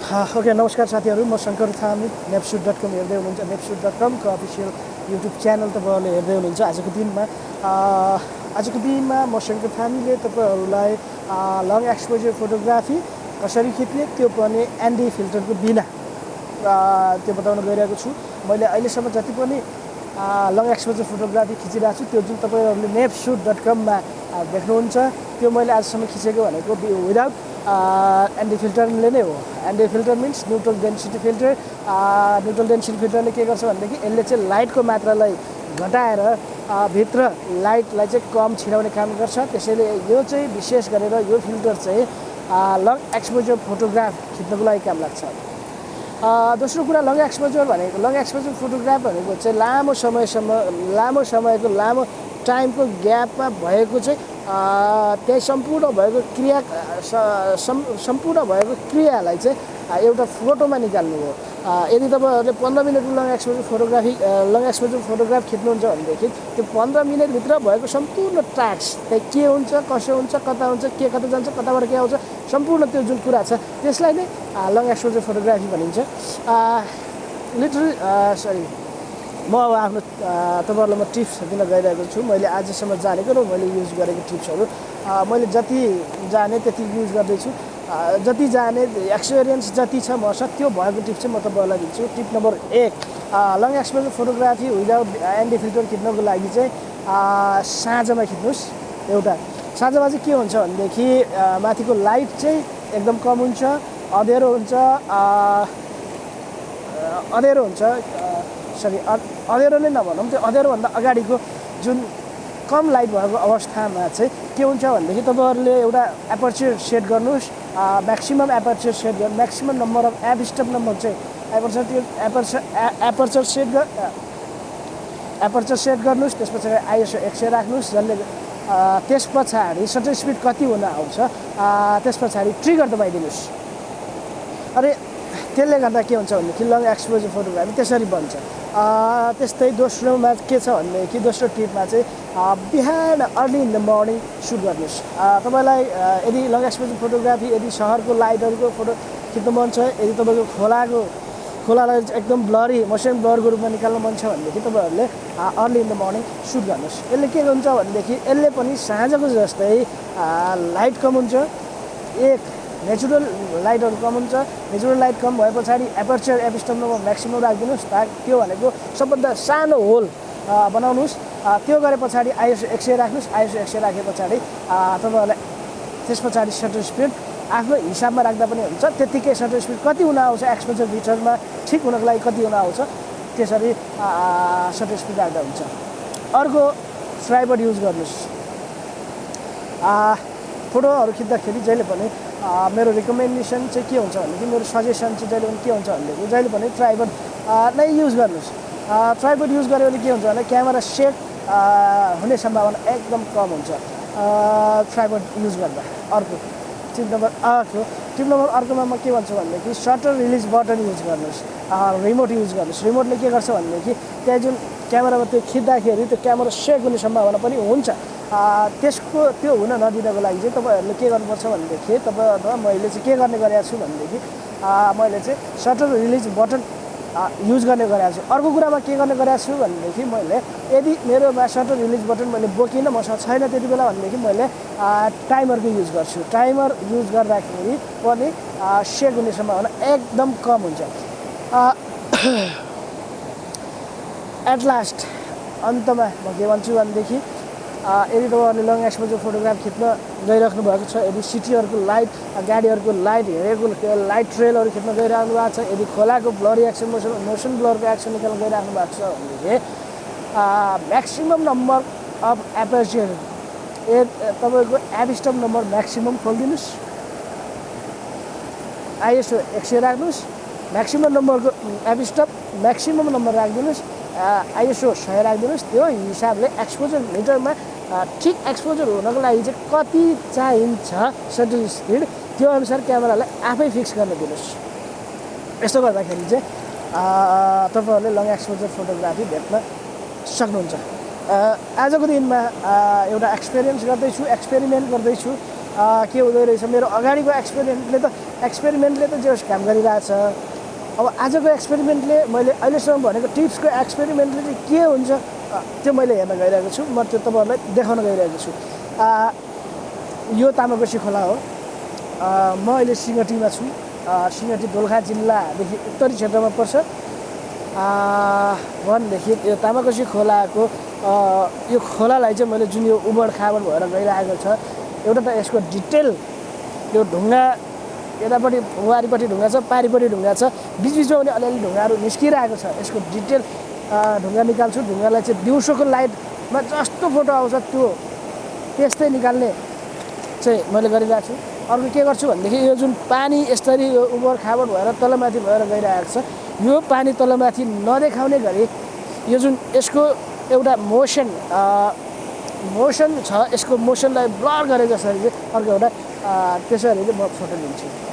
Okay नमस्कार साथीहरू म शङ्कर थामी nepshoot.com हेर्दै हुनुहुन्छ nepshoot.com को अफिसियल युट्युब च्यानल तपाईँहरूले हेर्दै हुनुहुन्छ आजको दिनमा म शङ्कर थामीले तपाईँहरूलाई लङ एक्सपोजर फोटोग्राफी कसरी खिच्ने त्यो पनि एनडी फिल्टरको बिना त्यो बताउन गइरहेको छु। मैले अहिलेसम्म जति पनि लङ एक्सपोजर फोटोग्राफी खिचिरहेको छु त्यो जुन तपाईँहरूले nepshoot.com मा देख्नुहुन्छ त्यो मैले आजसम्म खिचेको भनेको विदाउट एनडी फिल्टरले नै हो। ND filter means neutral density filter. Neutral density फिल्टरले के गर्छ भनेदेखि यसले चाहिँ लाइटको मात्रालाई घटाएर भित्र लाइटलाई चाहिँ कम छिराउने काम गर्छ। त्यसैले यो चाहिँ विशेष गरेर यो फिल्टर चाहिँ लङ एक्सपोजर फोटोग्राफ खिच्नको लागि काम लाग्छ। दोस्रो कुरा लङ एक्सपोजर फोटोग्राफ भनेको चाहिँ लामो टाइमको ग्यापमा भएको चाहिँ त्यही सम्पूर्ण भएको क्रियालाई चाहिँ एउटा फोटोमा निकाल्नु हो। यदि तपाईँहरूले 15 मिनटको लङ एक्सपोजर फोटोग्राफ खिच्नुहुन्छ भनेदेखि त्यो 15 मिनटभित्र भएको सम्पूर्ण टास्क त्यही के हुन्छ, कसो हुन्छ, कता हुन्छ, के कता जान्छ, कताबाट के आउँछ, सम्पूर्ण त्यो जुन कुरा छ त्यसलाई नै लङ एक्सपोजर फोटोग्राफी भनिन्छ। म अब आफ्नो तपाईँहरूलाई म टिप्स दिन गइरहेको छु। मैले आजसम्म जानेको र मैले युज गरेको टिप्सहरू मैले जति जाने त्यति युज गर्दैछु। जति जाने एक्सपिरियन्स जति छ मसँग त्यो भएको टिप्स चाहिँ म तपाईँहरूलाई दिन्छु। Tip number 1, long exposure photography without ND filter खिच्नको लागि चाहिँ साँझमा खिच्नुहोस्। एउटा साँझमा चाहिँ के हुन्छ भनेदेखि माथिको लाइट चाहिँ एकदम कम हुन्छ, अँध्यारो हुन्छ, अँध्यारो नै नभनौँ, त्यो अँध्यारोभन्दा अगाडिको जुन कम लाइट भएको अवस्थामा चाहिँ के हुन्छ भनेदेखि तपाईँहरूले एउटा एपर्चर सेट गर्नुहोस्। म्याक्सिमम एपर्चर सेट गर्नु, म्याक्सिमम नम्बर अफ एपस्टप नम्बर चाहिँ एपर्चर सेट गर्नुहोस्। त्यस पछाडि आइएसओ 100 राख्नुहोस्, जसले त्यस पछाडि सटर स्पिड कति हुन आउँछ त्यस पछाडि ट्रिगर दबाइदिनुहोस्। अरे त्यसले गर्दा के हुन्छ भनेदेखि लङ एक्सपोजर फोटोग्राफी त्यसरी बन्छ। त्यस्तै दोस्रोमा के छ भनेदेखि दोस्रो टिपमा चाहिँ बिहान early in the morning shoot गर्नुहोस्। तपाईँलाई यदि लङ एक्सपोजर फोटोग्राफी यदि सहरको लाइटहरूको फोटो खिच्नु मन छ, यदि तपाईँको खोलालाई एकदम मोसन ब्लरको रूपमा निकाल्नु मन छ भनेदेखि तपाईँहरूले early in the morning shoot गर्नुहोस्। यसले के हुन्छ भनेदेखि यसले पनि साँझको जस्तै लाइट कम हुन्छ, नेचुरल लाइटहरू कम हुन्छ। नेचुरल लाइट कम भए पछाडि एपस्टप नम्बर म्याक्सिमम राखिदिनुहोस्। त्यो भनेको सबभन्दा सानो होल बनाउनुहोस्। त्यो गरे पछाडि आइएसओ 100 राख्नुहोस्। आइएसओ 100 राखे पछाडि तपाईँहरूलाई त्यस पछाडि सटर स्पिड आफ्नो हिसाबमा राख्दा पनि हुन्छ। त्यत्तिकै सटर स्पिड कति हुन आउँछ एक्सपोजर भिटरमा ठिक हुनको लागि कति हुन आउँछ त्यसरी सटर स्पिड राख्दा हुन्छ। अर्को ट्राइपड युज गर्नुहोस्। फोटोहरू खिच्दाखेरि जहिले पनि मेरो रिकमेन्डेसन चाहिँ के हुन्छ भनेदेखि, मेरो सजेसन चाहिँ जहिले पनि के हुन्छ भनेदेखि जहिले पनि ट्राइपड नै युज गर्नुहोस्। ट्राइपड युज गऱ्यो भने के हुन्छ भने क्यामेरा सेक हुने सम्भावना एकदम कम हुन्छ ट्राइपड युज गर्दा। टिप नम्बर अर्कोमा म के भन्छु भनेदेखि सटर रिलिज बटन युज गर्नुहोस्, रिमोट युज गर्नुहोस्। रिमोटले के गर्छ भनेदेखि त्यहाँ जुन क्यामेरामा त्यो खिच्दाखेरि त्यो क्यामेरा सेक हुने सम्भावना पनि हुन्छ। त्यो हुन नदिनको लागि चाहिँ तपाईँहरूले के गर्नुपर्छ भनेदेखि मैले चाहिँ के गर्ने गरेको छु भनेदेखि मैले चाहिँ सटर रिलिज बटन युज गर्ने गरेको छु। अर्को कुरामा के गर्ने गरेको छु भनेदेखि मैले यदि मेरोमा सटर रिलिज बटन मैले बोकिनँ, मसँग छैन त्यति बेला भनेदेखि मैले टाइमरको युज गर्छु। टाइमर युज गर्दाखेरि पनि सेक हुने सम्भावना एकदम कम हुन्छ। एट लास्ट अन्तमा म के भन्छु भनेदेखि यदि तपाईँहरूले लङ एक्सपोजर फोटोग्राफ खिच्न गइराख्नु भएको छ, यदि सिटीहरूको लाइट, गाडीहरूको लाइट, हिँडेको लाइट ट्रेलहरू खिच्न गइरहनु भएको छ, यदि खोलाको ब्लरी एक्सन मोसन ब्लरको एक्सन निकाल्न गइराख्नु भएको छ भनेदेखि म्याक्सिमम नम्बर अफ एपर्चर तपाईँको एपस्टप नम्बर म्याक्सिमम खोलिदिनुहोस्। आइएसओ 100 राख्नुहोस्। म्याक्सिमम नम्बरको एपस्टप म्याक्सिमम नम्बर राखिदिनुहोस्। आइएसओ 100 राखिदिनुहोस्। त्यो हिसाबले एक्सपोजर मिटरमा ठिक एक्सपोजर हुनको लागि चाहिँ कति चाहिन्छ सटर स्पिड त्यो अनुसार क्यामेरालाई आफै फिक्स गर्न दिनुहोस्। यस्तो गर्दाखेरि चाहिँ तपाईँहरूले लङ एक्सपोजर फोटोग्राफी भेट्न सक्नुहुन्छ। आजको दिनमा एउटा एक्सपेरिमेन्ट गर्दैछु। के हुँदो रहेछ मेरो अगाडिको एक्सपेरिमेन्टले त जे होस् काम गरिरहेछ अब आजको एक्सपेरिमेन्टले मैले अहिलेसम्म भनेको टिप्सको एक्सपेरिमेन्टले चाहिँ के हुन्छ त्यो मैले हेर्न गइरहेको छु म त्यो तपाईँहरूलाई देखाउन गइरहेको छु यो तामाकोशी खोला हो म अहिले सिंगटीमा छु सिंगटी दोलखा जिल्लादेखि उत्तरी क्षेत्रमा पर्छ वनदेखि यो तामाकोशी खोलाको यो खोलालाई चाहिँ मैले जुन यो उबड खाबड भएर गइरहेको छ एउटा त यसको डिटेल यो ढुङ्गा यतापट्टि वारिपट्टि ढुङ्गा छ पारिपट्टि ढुङ्गा छ बिचबिचमा पनि अलिअलि ढुङ्गाहरू निस्किरहेको छ यसको डिटेल ढुङ्गा निकाल्छु ढुङ्गालाई चाहिँ दिउँसोको लाइटमा जस्तो फोटो आउँछ त्यो त्यस्तै निकाल्ने चाहिँ मैले गरिरहेको छु अर्को के गर्छु भनेदेखि यो जुन पानी यसरी यो उबड खाबड भएर तलमाथि भएर गइरहेको छ यो पानी तलमाथि नदेखाउने गरी यो जुन यसको एउटा मोसन छ यसको मोसनलाई ब्लर गरे जसरी चाहिँ अर्को एउटा त्यसरी चाहिँ म फोटो लिन्छु